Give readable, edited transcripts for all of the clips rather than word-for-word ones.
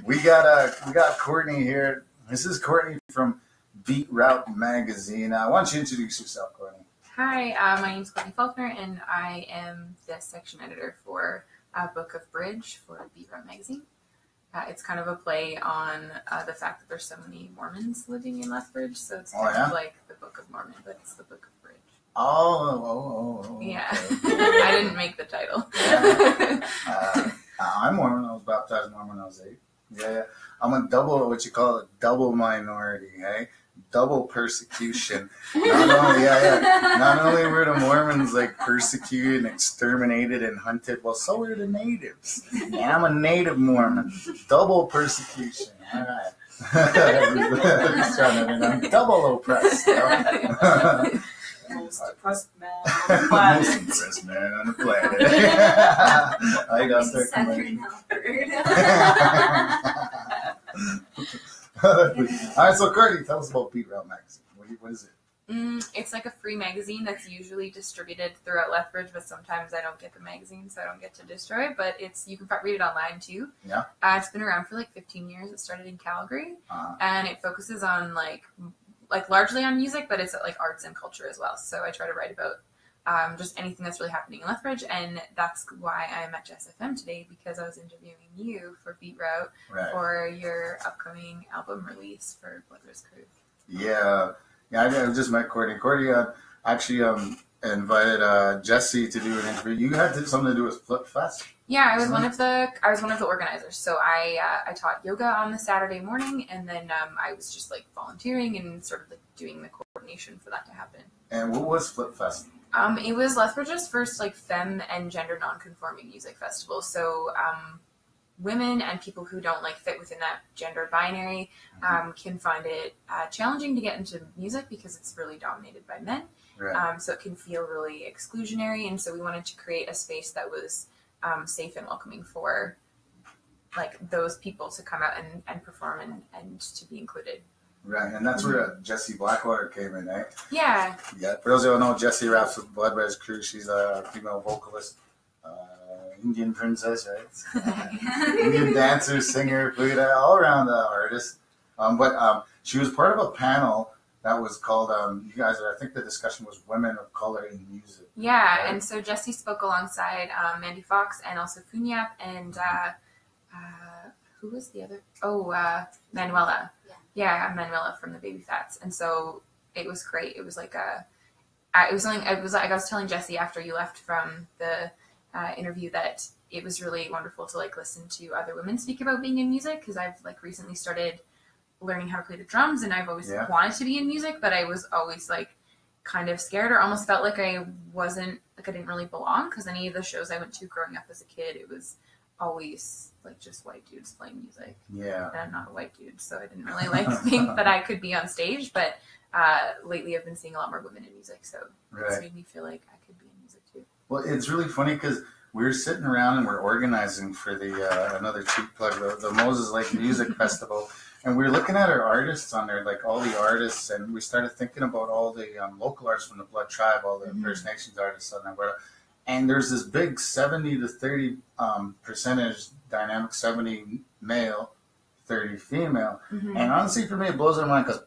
We got Courtney here. This is Courtney from Beat Route Magazine. Why don't you introduce yourself, Courtney? Hi, my name is Courtney Faulkner, and I am the section editor for Book of Bridge for Beat Route Magazine. It's kind of a play on the fact that there's so many Mormons living in Lethbridge, so it's kind of like the Book of Mormon, but it's the Book of Bridge. Yeah. Okay. I didn't make the title. I'm Mormon. I was baptized Mormon when I was 8. Yeah. I'm a double minority, hey? Double persecution. Not only were the Mormons like persecuted and exterminated and hunted, well, so were the natives. And I'm a native Mormon. Double persecution. All right. I'm double oppressed. Most depressed man on the planet. Most depressed man on the planet. I got All right, so Courtney, tell us about Beat Route Magazine. What is it? It's like a free magazine that's usually distributed throughout Lethbridge, but sometimes I don't get the magazine, so I don't get to destroy it. But you can read it online too. Yeah. It's been around for like 15 years. It started in Calgary, and it focuses on like largely on music, but it's like arts and culture as well. So I try to write about just anything that's really happening in Lethbridge, and that's why I'm at JessFM today, because I was interviewing you for Beat Route for your upcoming album release for Blood Risk Crew. Yeah, I just met Courtney. Courtney actually invited Jesse to do an interview. You had something to do with Flip Fest. Yeah, I was one of the organizers. So I taught yoga on the Saturday morning, and then I was just like volunteering and sort of like doing the coordination for that to happen. And what was Flip Fest? It was Lethbridge's first like femme and gender non-conforming music festival. So women and people who don't like fit within that gender binary can find it challenging to get into music because it's really dominated by men. Right. So it can feel really exclusionary, and so we wanted to create a space that was safe and welcoming for like those people to come out and perform and to be included. Right, and that's where Jessie Blackwater came in, right? Yeah. Yeah. For those who don't know, Jessie raps with Blood Risk Crew. She's a female vocalist, Indian princess, right? Indian dancer, singer, all around artist. But she was part of a panel that was called, you guys, I think the discussion was Women of Color in Music. Yeah, right? And so Jessie spoke alongside Mandy Fox and also Funyap and who was the other? Manuela. Yeah, Manuela from the Baby Fats. And so it was great. It was like I was telling Jessie after you left from the interview that it was really wonderful to like listen to other women speak about being in music, because I've like recently started learning how to play the drums, and I've always wanted to be in music, but I was always like kind of scared, or almost felt like I didn't really belong, because any of the shows I went to growing up as a kid, it was always like just white dudes playing music. Yeah. And I'm not a white dude, so I didn't really like think that I could be on stage, but lately I've been seeing a lot more women in music, so it's made me feel like I could be in music too. Well, it's really funny because we were sitting around and we're organizing for the another cheap plug, the Moses Lake Music Festival, and we were looking at our artists on there, like all the artists, and we started thinking about all the local artists from the Blood Tribe, all the First Nations artists on Alberta. And there's this big 70 to 30 percentage dynamic, 70 male, 30 female. Mm-hmm. And honestly, for me, it blows my mind because,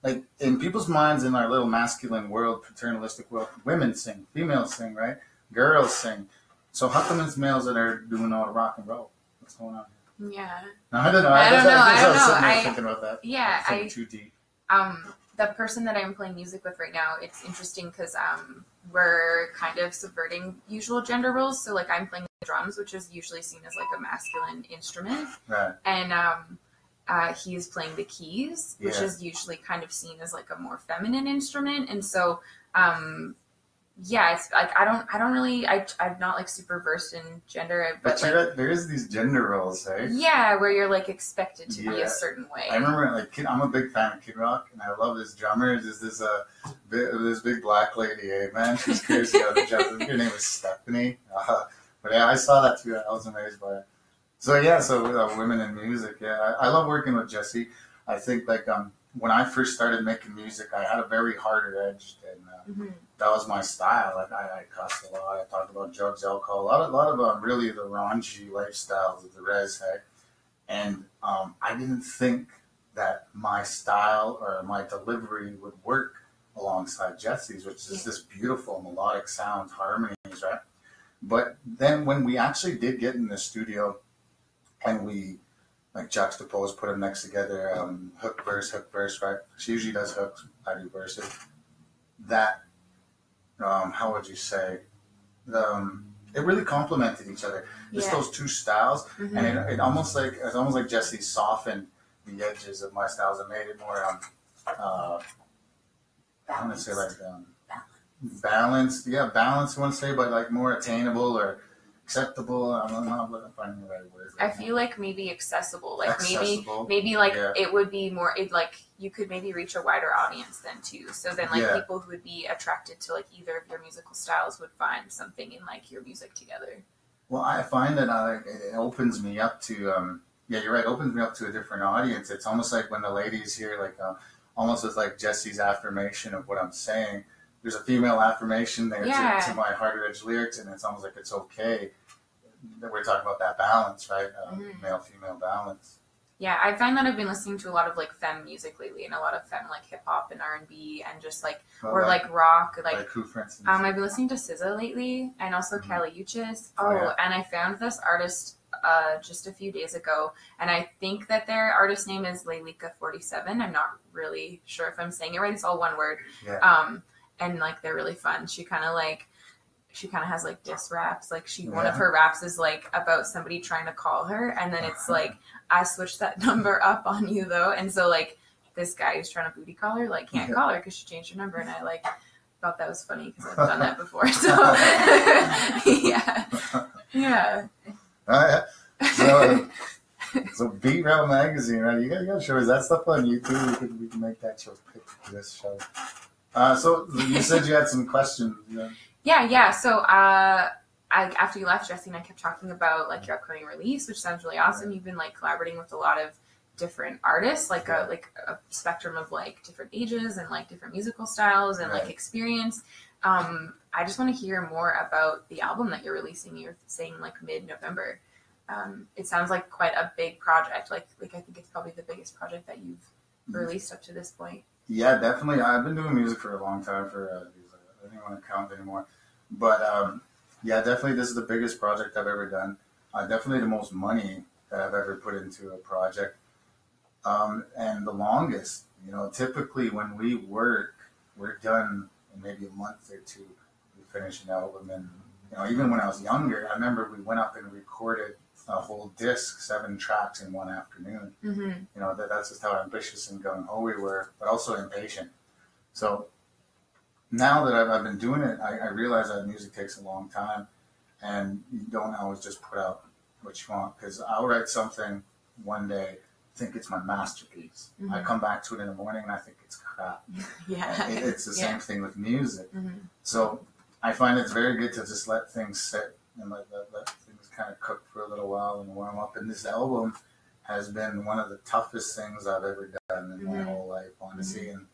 like, in people's minds in our little masculine world, paternalistic world, women sing, females sing, right? Girls sing. So how come it's males that are doing all the rock and roll? What's going on here? Yeah. No, I don't know. I don't know. I'm thinking about that. Yeah. Too deep. The person that I'm playing music with right now, it's interesting because we're kind of subverting usual gender roles. So like I'm playing the drums, which is usually seen as like a masculine instrument. Right. And he's playing the keys, which is usually kind of seen as like a more feminine instrument. And so it's like I'm not like super versed in gender, but like, there is these gender roles, eh? Yeah, where you're like expected to be a certain way. I remember like I'm a big fan of Kid Rock, and I love this drummer. There's this big black lady, man. She's crazy. Her name is Stephanie. But yeah, I saw that too. I was amazed by it. So women in music. Yeah, I love working with Jessie. I think like when I first started making music, I had a very harder edge, and that was my style. Like I cussed a lot. I talked about drugs, alcohol, a lot of really the raunchy lifestyles of the res. And I didn't think that my style or my delivery would work alongside Jesse's, which is this beautiful melodic sound, harmonies, right? But then when we actually did get in the studio and we like juxtapose, put them next together, hook, verse, right? She usually does hooks, I do verses. That, how would you say, it really complemented each other. Just those two styles, and it's almost like Jesse softened the edges of my styles and made it more, I want to say like balanced. Yeah, balanced. I want to say, but like more attainable or acceptable. I'm not finding the right word. I feel like maybe accessible. Like accessible. maybe like it would be more. It like you could maybe reach a wider audience then too. So then like people who would be attracted to like either of your musical styles would find something in like your music together. Well, I find that it opens me up to. Yeah, you're right. It opens me up to a different audience. It's almost like when the ladies hear like almost with like Jesse's affirmation of what I'm saying. There's a female affirmation there to my harder edge lyrics, and it's almost like it's okay that we're talking about that balance, right? Male-female balance. Yeah, I find that I've been listening to a lot of like femme music lately, and a lot of femme like hip hop and R&B, and just like like rock, like who, for instance? I've been listening to SZA lately, and also Kali Uchis. And I found this artist just a few days ago, and I think that their artist name is Leylika47. I'm not really sure if I'm saying it right. It's all one word. Yeah. And like they're really fun. She kind of has like diss raps. Like one of her raps is like about somebody trying to call her, and then it's like, I switched that number up on you though. And so like this guy who's trying to booty call her like can't call her because she changed her number, and I like thought that was funny because I've done that before. So So Beat Route Magazine, right? You gotta show us that stuff on YouTube. We can make that show pick this show. So you said you had some questions. Yeah. So after you left, Jesse and I kept talking about like your upcoming release, which sounds really awesome. You've been like collaborating with a lot of different artists, like a spectrum of like different ages and like different musical styles and like experience. I just want to hear more about the album that you're releasing. You're saying like mid-November. It sounds like quite a big project. Like I think it's probably the biggest project that you've released up to this point. Yeah, definitely. I've been doing music for a long time. I don't want to count anymore, but definitely this is the biggest project I've ever done. Definitely the most money that I've ever put into a project, and the longest. Typically when we work, we're done in maybe a month or two. We finish an album, and even when I was younger, I remember we went up and recorded a whole disc, 7 tracks in one afternoon. That's just how ambitious and gung-ho we were, but also impatient. So now that I've been doing it, I realize that music takes a long time, and you don't always just put out what you want, because I'll write something one day, think it's my masterpiece. I come back to it in the morning and I think it's crap. It's the same thing with music. So I find it's very good to just let things sit and let things kind of cook for a little while and warm up. And this album has been one of the toughest things I've ever done in my whole life, honestly. And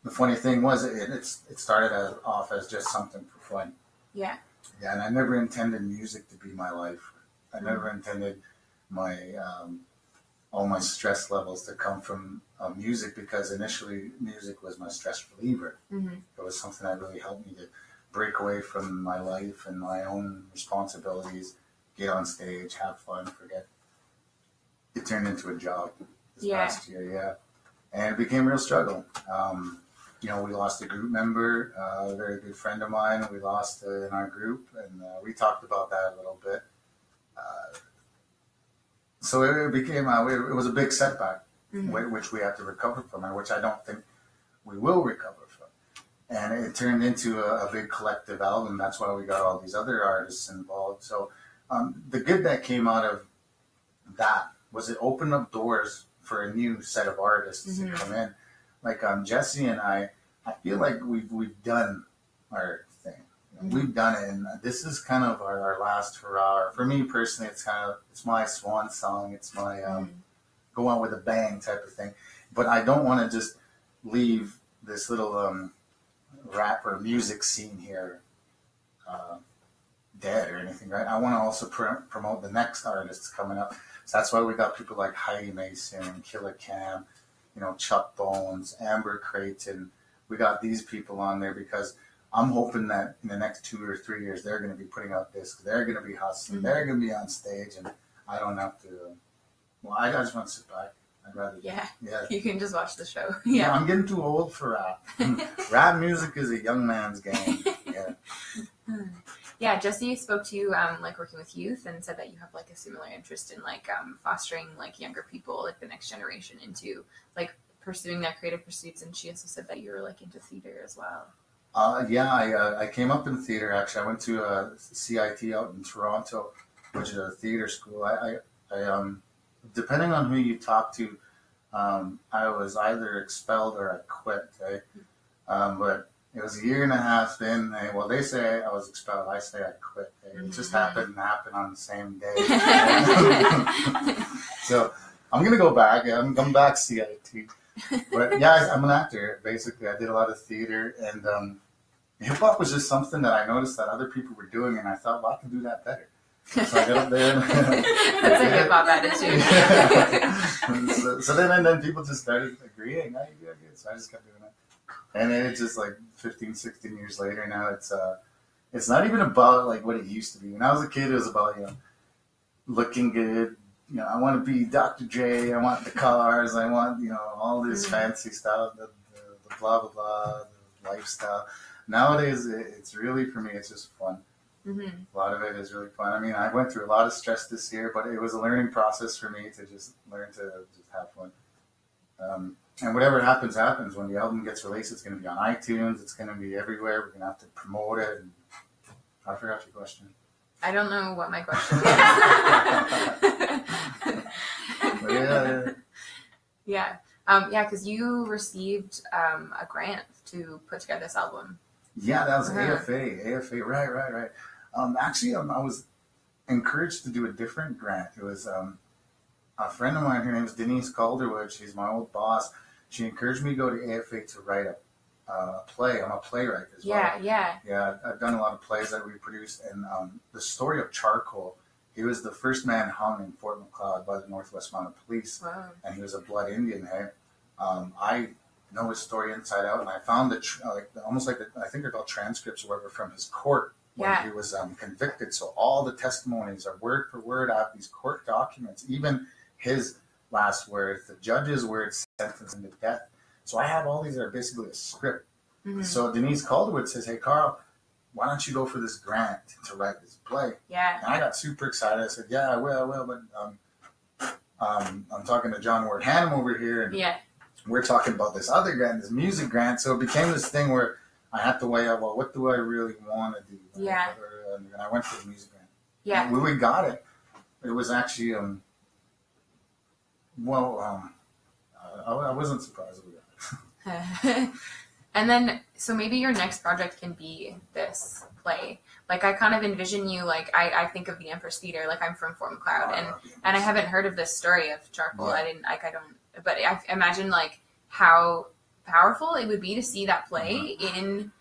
the funny thing was, it started off as just something for fun. Yeah, and I never intended music to be my life. I never intended my all my stress levels to come from music, because initially music was my stress reliever. It was something that really helped me to break away from my life and my own responsibilities, get on stage, have fun, forget. It turned into a job this past year, and it became a real struggle. We lost a group member, a very good friend of mine. We lost in our group, and we talked about that a little bit. So it became, it was a big setback, which we have to recover from, and which I don't think we will recover from. And it turned into a big collective album. That's why we got all these other artists involved. So the good that came out of that was it opened up doors for a new set of artists to come in. Like Jesse and I feel like we've done our thing. We've done it, and this is kind of our last hurrah. For me personally, it's my swan song. It's my go out with a bang type of thing. But I don't want to just leave this little rap or music scene here dead or anything, right? I want to also promote the next artists coming up. So that's why we got people like Heidi Mason, Killer Cam, you know, Chuck Bones, Amber Creighton. We got these people on there because I'm hoping that in the next 2 or 3 years, they're going to be putting out discs. They're going to be hustling. They're going to be on stage, and I don't have to. Well, I just want to sit back. I'd rather. Yeah. Yeah. You can just watch the show. Yeah. I'm getting too old for rap. Rap music is a young man's game. Yeah. Yeah, Jesse spoke to you, like working with youth, and said that you have like a similar interest in like fostering like younger people, like the next generation, into like pursuing their creative pursuits. And she also said that you were like into theater as well. I came up in theater. Actually, I went to CIT out in Toronto, which is a theater school. I depending on who you talk to, I was either expelled or I quit. Okay? But it was a year and a half in. Well, they say I was expelled. I say I quit. It just happened on the same day. So I'm gonna go back. I'm going back CIT. But yeah, I'm an actor. Basically, I did a lot of theater, and hip hop was just something that I noticed that other people were doing, and I thought, well, I can do that better. So I got up there. That's a hip hop attitude. So then people just started agreeing. Oh, you do it good. So I just kept doing it. And it's just like 15, 16 years later now, it's not even about like what it used to be. When I was a kid, it was about, you know, looking good. You know, I want to be Dr. J. I want the cars. I want, you know, all this fancy stuff, the blah, blah, blah, the lifestyle. Nowadays, it's really, for me, it's just fun. A lot of it is really fun. I mean, I went through a lot of stress this year, but it was a learning process for me to just learn to just have fun. And whatever happens, happens. When the album gets released, it's going to be on iTunes. It's going to be everywhere. We're going to have to promote it. And I forgot your question. I don't know what my question is. Yeah. Yeah, because you received a grant to put together this album. Yeah, that was AFA. Right. Actually, I was encouraged to do a different grant. It was a friend of mine. Her name is Denise Calderwood. She's my old boss. She encouraged me to go to AFA to write a play. I'm a playwright as well. Yeah, I've done a lot of plays that we produced. And the story of Charcoal, he was the first man hung in Fort McLeod by the Northwest Mounted Police. Wow. And he was a blood Indian, hey? I know his story inside out, and I found I think they're called transcripts or whatever from his court when he was convicted. So all the testimonies are word for word out of these court documents, even his last words, the judge's words, sentence him to death. So I have all these that are basically a script. So Denise Calderwood says, hey, Carl, why don't you go for this grant to write this play? Yeah. And I got super excited. I said, yeah, I will. But I'm talking to John Ward Hannum over here, and we're talking about this other grant, this music grant. So it became this thing where I had to weigh out, well, what do I really want to do? Yeah. And I went for the music grant. Yeah. And when we got it, it was actually, I wasn't surprised we got it. And then, so maybe your next project can be this play. Like, I kind of envision you, like, I think of the Empress Theater, like, I'm from Fort McLeod, and I haven't heard of this story of Charcoal. But I imagine, like, how powerful it would be to see that play in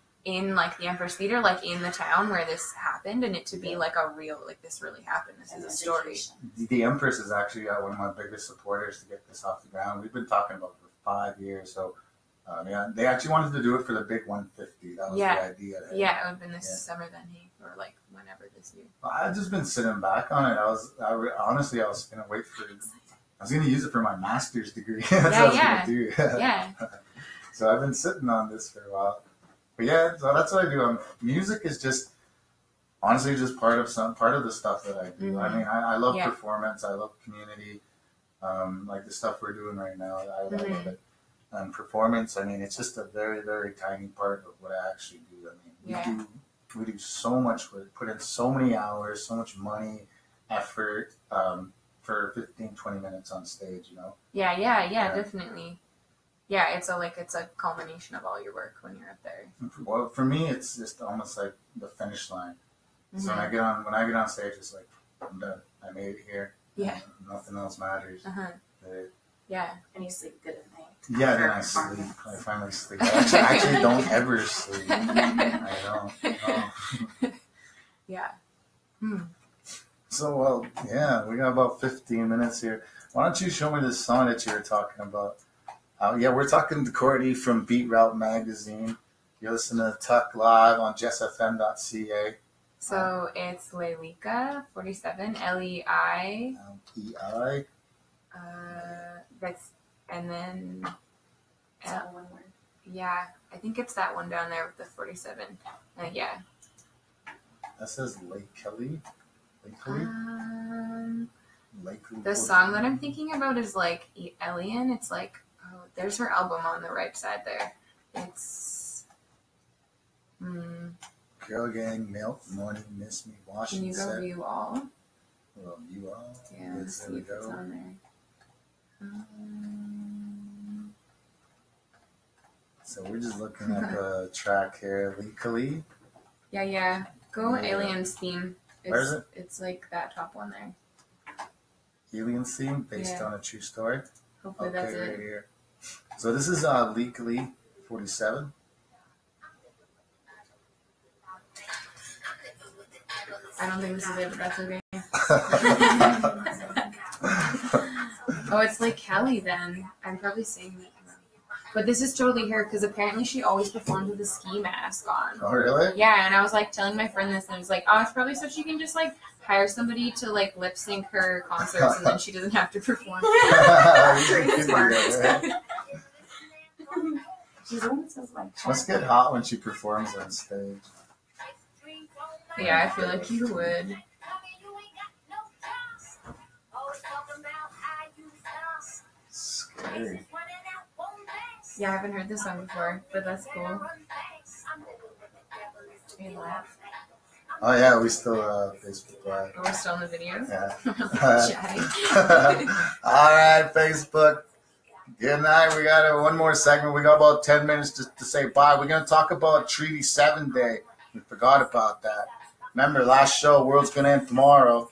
like, the Empress Theater, like, in the town where this happened, and it to be, like, a real, like, this really happened. This is a story. The Empress is actually one of my biggest supporters to get this off the ground. We've been talking about it for 5 years, so... they actually wanted to do it for the big 150. That was the idea. Yeah, it would have been this summer then, or like whenever this year. I've just been sitting back on it. Honestly, I was going to wait for it. I was going to use it for my master's degree. That's what I was going to do. Yeah. So I've been sitting on this for a while. But yeah, so that's what I do. Music is just, honestly, just part of the stuff that I do. I mean, I love performance. I love community. Like the stuff we're doing right now. I love it. Performance, I mean, it's just a very, very tiny part of what I actually do. I mean, we do so much work, put in so many hours, so much money, effort for 15, 20 minutes on stage, you know? Yeah, definitely. Yeah, it's a culmination of all your work when you're up there. Well, for me, it's just almost like the finish line. So when I get on stage, it's like, I'm done. I made it here. Yeah. Nothing else matters. Yeah. And you sleep good at night. Yeah, then I sleep. I finally sleep. I actually don't ever sleep. I don't. No. Yeah. So, well, yeah, we got about 15 minutes here. Why don't you show me this song that you were talking about? Yeah, we're talking to Courtney from Beat Route Magazine. You listen to Tukk Live on JessFM.ca. So it's Leilika 47 LEI. LEI. That's and then One word. yeah, I think it's that one down there with the 47. Yeah. That says Lake Kelly. Lake Kelly. The song that I'm thinking about is like Alien. It's like, oh, there's her album on the right side there. It's Girl Gang, Milk, Morning, Miss Me, Washington. Can you go view all? Well, you all. Yeah, let's see if it's on there. So we're just looking at the track here, legally. Yeah. Go Aliens theme. Where is it? It's like that top one there. Alien theme based on a true story. Hopefully that's it. Right here. So this is legally 47. I don't think this is it, but that's okay. Oh, it's like Kelly then. I'm probably saying that. But this is totally her because apparently she always performed with a ski mask on. Oh, really? Yeah, and I was like telling my friend this, and I was like, oh, it's probably so she can just like hire somebody to like lip sync her concerts, and then she doesn't have to perform. She's the one that says like. She must get hot when she performs on stage. Yeah, I feel like you would. Scary. Yeah, I haven't heard this song before, but that's cool. We laugh. Oh yeah, we still Facebook Live. Oh, we're still in the video? Yeah. Chatting. All right, Facebook. Good night. We got one more segment. We got about 10 minutes to say bye. We're going to talk about Treaty 7 Day. We forgot about that. Remember, last show, world's going to end tomorrow.